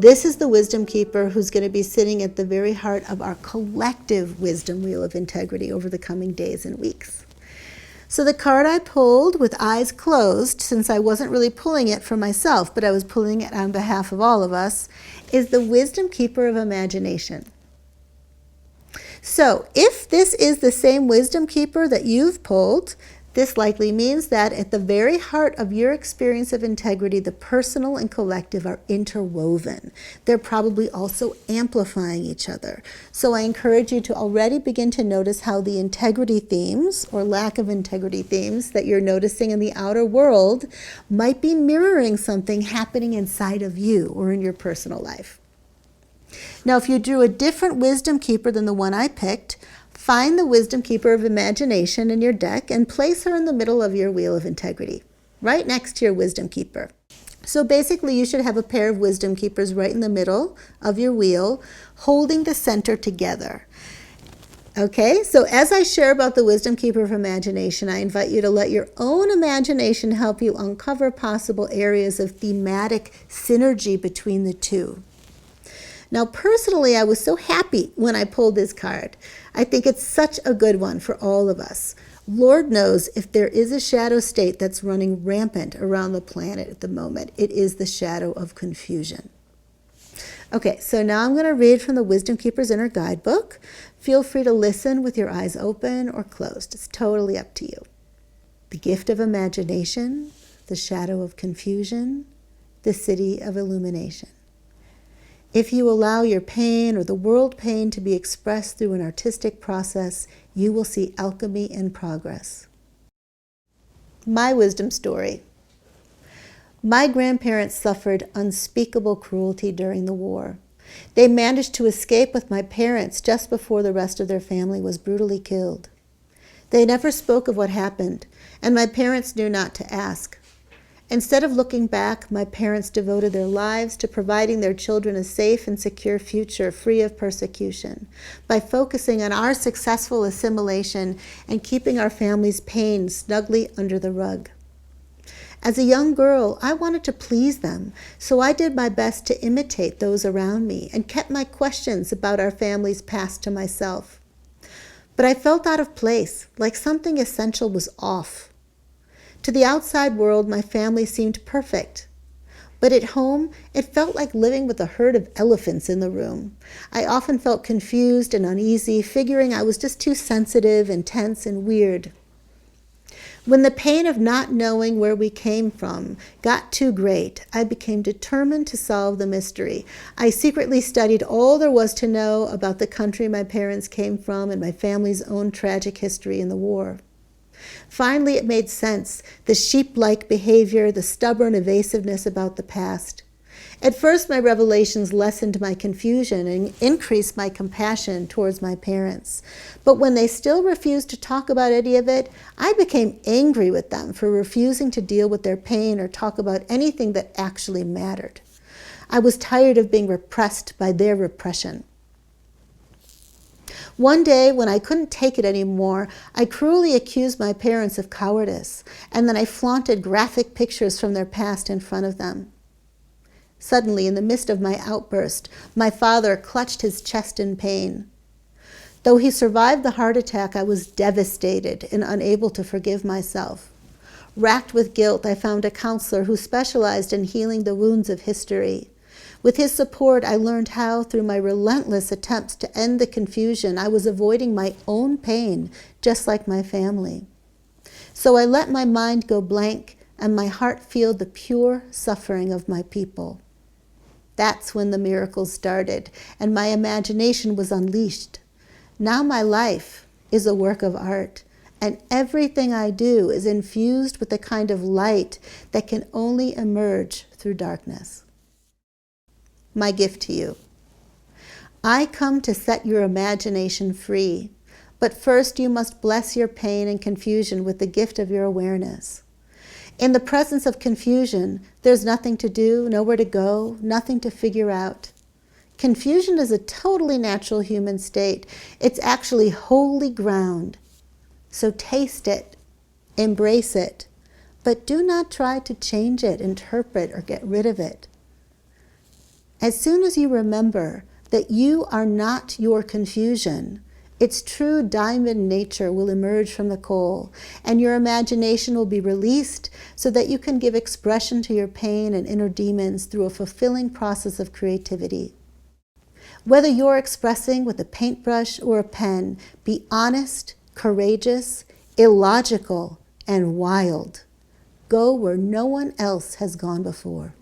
This is the wisdom keeper who's going to be sitting at the very heart of our collective wisdom wheel of integrity over the coming days and weeks. So the card I pulled with eyes closed, since I wasn't really pulling it for myself, but I was pulling it on behalf of all of us, is the wisdom keeper of imagination. So if this is the same wisdom keeper that you've pulled, this likely means that at the very heart of your experience of integrity, the personal and collective are interwoven. They're probably also amplifying each other. So I encourage you to already begin to notice how the integrity themes or lack of integrity themes that you're noticing in the outer world might be mirroring something happening inside of you or in your personal life. Now, if you drew a different wisdom keeper than the one I picked, find the wisdom keeper of imagination in your deck and place her in the middle of your wheel of integrity, right next to your wisdom keeper. So basically, you should have a pair of wisdom keepers right in the middle of your wheel, holding the center together. Okay, so as I share about the wisdom keeper of imagination, I invite you to let your own imagination help you uncover possible areas of thematic synergy between the two. Now, personally, I was so happy when I pulled this card. I think it's such a good one for all of us. Lord knows if there is a shadow state that's running rampant around the planet at the moment, it is the shadow of confusion. Okay, so now I'm going to read from the Wisdom Keeper's Inner Guidebook. Feel free to listen with your eyes open or closed. It's totally up to you. The gift of imagination, the shadow of confusion, the city of illumination. If you allow your pain or the world pain to be expressed through an artistic process, you will see alchemy in progress. My wisdom story. My grandparents suffered unspeakable cruelty during the war. They managed to escape with my parents just before the rest of their family was brutally killed. They never spoke of what happened, and my parents knew not to ask. Instead of looking back, my parents devoted their lives to providing their children a safe and secure future free of persecution by focusing on our successful assimilation and keeping our family's pain snugly under the rug. As a young girl, I wanted to please them, so I did my best to imitate those around me and kept my questions about our family's past to myself. But I felt out of place, like something essential was off. To the outside world, my family seemed perfect. But at home, it felt like living with a herd of elephants in the room. I often felt confused and uneasy, figuring I was just too sensitive and tense and weird. When the pain of not knowing where we came from got too great, I became determined to solve the mystery. I secretly studied all there was to know about the country my parents came from and my family's own tragic history in the war. Finally, it made sense, the sheep-like behavior, the stubborn evasiveness about the past. At first, my revelations lessened my confusion and increased my compassion towards my parents. But when they still refused to talk about any of it, I became angry with them for refusing to deal with their pain or talk about anything that actually mattered. I was tired of being repressed by their repression. One day, when I couldn't take it anymore, I cruelly accused my parents of cowardice, and then I flaunted graphic pictures from their past in front of them. Suddenly, in the midst of my outburst, my father clutched his chest in pain. Though he survived the heart attack, I was devastated and unable to forgive myself. Racked with guilt, I found a counselor who specialized in healing the wounds of history. With his support, I learned how, through my relentless attempts to end the confusion, I was avoiding my own pain, just like my family. So I let my mind go blank and my heart feel the pure suffering of my people. That's when the miracles started and my imagination was unleashed. Now my life is a work of art, and everything I do is infused with the kind of light that can only emerge through darkness. My gift to you. I come to set your imagination free, but first you must bless your pain and confusion with the gift of your awareness. In the presence of confusion, there's nothing to do, nowhere to go, nothing to figure out. Confusion is a totally natural human state. It's actually holy ground. So taste it, embrace it, but do not try to change it, interpret, or get rid of it. As soon as you remember that you are not your confusion, its true diamond nature will emerge from the coal, and your imagination will be released so that you can give expression to your pain and inner demons through a fulfilling process of creativity. Whether you're expressing with a paintbrush or a pen, be honest, courageous, illogical, and wild. Go where no one else has gone before.